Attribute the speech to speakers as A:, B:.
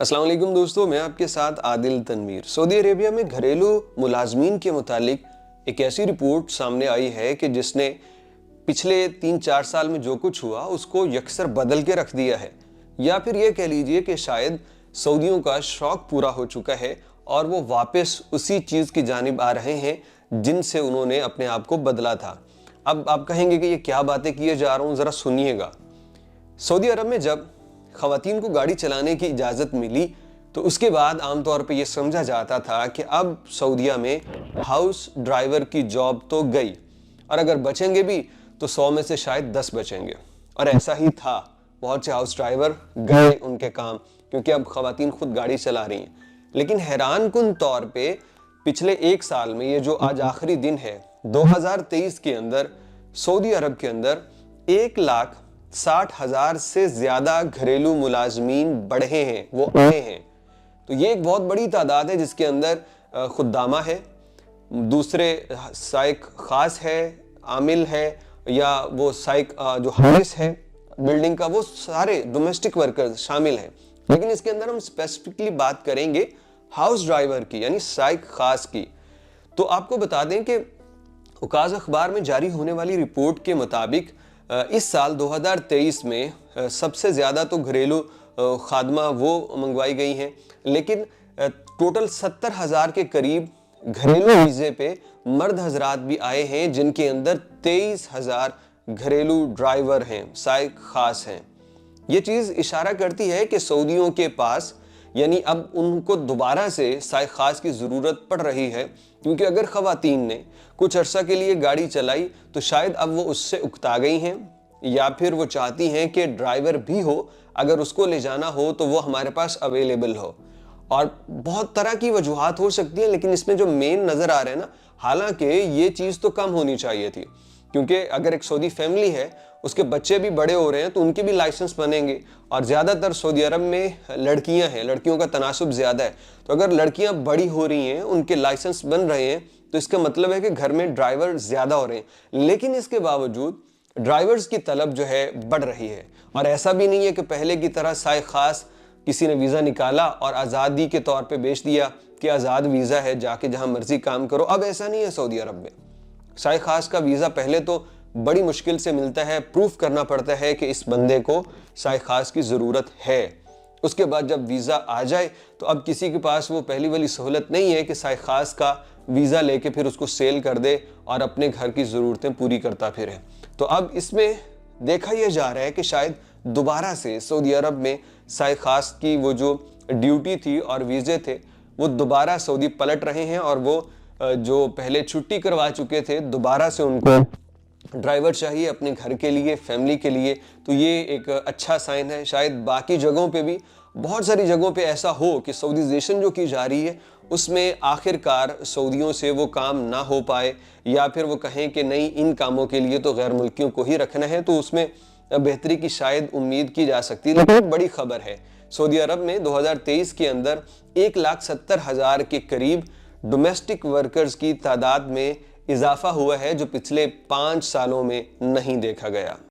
A: अस्सलाम वालेकुम दोस्तों, मैं आपके साथ आदिल तनवीर। सऊदी अरेबिया में घरेलू मुलाजमीन के मुतालिक एक ऐसी रिपोर्ट सामने आई है कि जिसने पिछले 3-4 साल में जो कुछ हुआ उसको यकसर बदल के रख दिया है, या फिर ये कह लीजिए कि शायद सऊदियों का शौक पूरा हो चुका है और वो वापस उसी चीज़ की जानिब आ रहे हैं जिनसे उन्होंने अपने आप को बदला था। अब आप कहेंगे कि ये क्या बातें किए जा रहा हूँ, ज़रा सुनिएगा। सऊदी अरब में जब ख़वातीन को गाड़ी चलाने की इजाज़त मिली तो उसके बाद आमतौर पे ये समझा जाता था कि अब सऊदीया में हाउस ड्राइवर की जॉब तो गई, और अगर बचेंगे भी तो 100 में से शायद 10 बचेंगे। और ऐसा ही था, बहुत से हाउस ड्राइवर गए उनके काम, क्योंकि अब ख़वातीन खुद गाड़ी चला रही हैं। लेकिन हैरान कुन तौर पे पिछले 1 साल में, ये जो आज आखिरी दिन है 2023 के अंदर, सऊदी अरब के अंदर 1,60,000 से ज्यादा घरेलू मुलाजमीन बढ़े हैं, वो आए हैं। तो ये एक बहुत बड़ी तादाद है जिसके अंदर खुद्दामा है, दूसरे साइक खास है, आमिल है, या वो साइक जो हारिस है बिल्डिंग का, वो सारे डोमेस्टिक वर्कर्स शामिल हैं। लेकिन इसके अंदर हम स्पेसिफिकली बात करेंगे हाउस ड्राइवर की, यानी साइक खास की। तो आपको बता दें कि उकाज़ अखबार में जारी होने वाली रिपोर्ट के मुताबिक इस साल 2023 में सबसे ज़्यादा तो घरेलू खादमा वो मंगवाई गई हैं, लेकिन टोटल 70,000 के करीब घरेलू वीज़े पे मर्द हजरात भी आए हैं, जिनके अंदर 23,000 घरेलू ड्राइवर हैं, साइक खास हैं। ये चीज़ इशारा करती है कि सऊदियों के पास, यानी अब उनको दोबारा से साइक खास की ज़रूरत पड़ रही है, क्योंकि अगर ख़वातीन ने कुछ अरसा के लिए गाड़ी चलाई तो शायद अब वो उससे उकता गई हैं, या फिर वो चाहती हैं कि ड्राइवर भी हो, अगर उसको ले जाना हो तो वो हमारे पास अवेलेबल हो। और बहुत तरह की वजूहात हो सकती हैं, लेकिन इसमें जो मेन नज़र आ रहे हैं ना, हालांकि ये चीज़ तो कम होनी चाहिए थी, क्योंकि अगर एक सऊदी फैमिली है, उसके बच्चे भी बड़े हो रहे हैं तो उनके भी लाइसेंस बनेंगे। और ज़्यादातर सऊदी अरब में लड़कियां हैं, लड़कियों का तनासुब ज़्यादा है, तो अगर लड़कियां बड़ी हो रही हैं, उनके लाइसेंस बन रहे हैं, तो इसका मतलब है कि घर में ड्राइवर ज़्यादा हो रहे हैं। लेकिन इसके बावजूद ड्राइवर्स की तलब जो है बढ़ रही है। और ऐसा भी नहीं है कि पहले की तरह साइक खास किसी ने वीज़ा निकाला और आज़ादी के तौर पे बेच दिया कि आज़ाद वीज़ा है, जाके जहाँ मर्जी काम करो। अब ऐसा नहीं है सऊदी अरब में। साइक खास का वीज़ा पहले तो बड़ी मुश्किल से मिलता है, प्रूफ करना पड़ता है कि इस बंदे को साइक खास की ज़रूरत है। उसके बाद जब वीज़ा आ जाए तो अब किसी के पास वो पहली वाली सहूलत नहीं है कि साइक खास का वीज़ा लेके फिर उसको सेल कर दे और अपने घर की ज़रूरतें पूरी करता फिरे। तो अब इसमें देखा यह जा रहा है कि शायद दोबारा से सऊदी अरब में साइक खास की वो जो ड्यूटी थी और वीज़े थे, वो दोबारा सऊदी पलट रहे हैं, और वो जो पहले छुट्टी करवा चुके थे, दोबारा से उनको ड्राइवर चाहिए अपने घर के लिए, फैमिली के लिए। तो ये एक अच्छा साइन है। शायद बाकी जगहों पे भी, बहुत सारी जगहों पे ऐसा हो कि सऊदीजेशन जो की जा रही है उसमें आखिरकार सऊदियों से वो काम ना हो पाए, या फिर वो कहें कि नहीं, इन कामों के लिए तो गैर मुल्कियों को ही रखना है, तो उसमें बेहतरी की शायद उम्मीद की जा सकती है। लेकिन बड़ी खबर है, सऊदी अरब में 2023 के अंदर 1,70,000 के करीब डोमेस्टिक वर्कर्स की तादाद में इजाफा हुआ है, जो पिछले 5 सालों में नहीं देखा गया।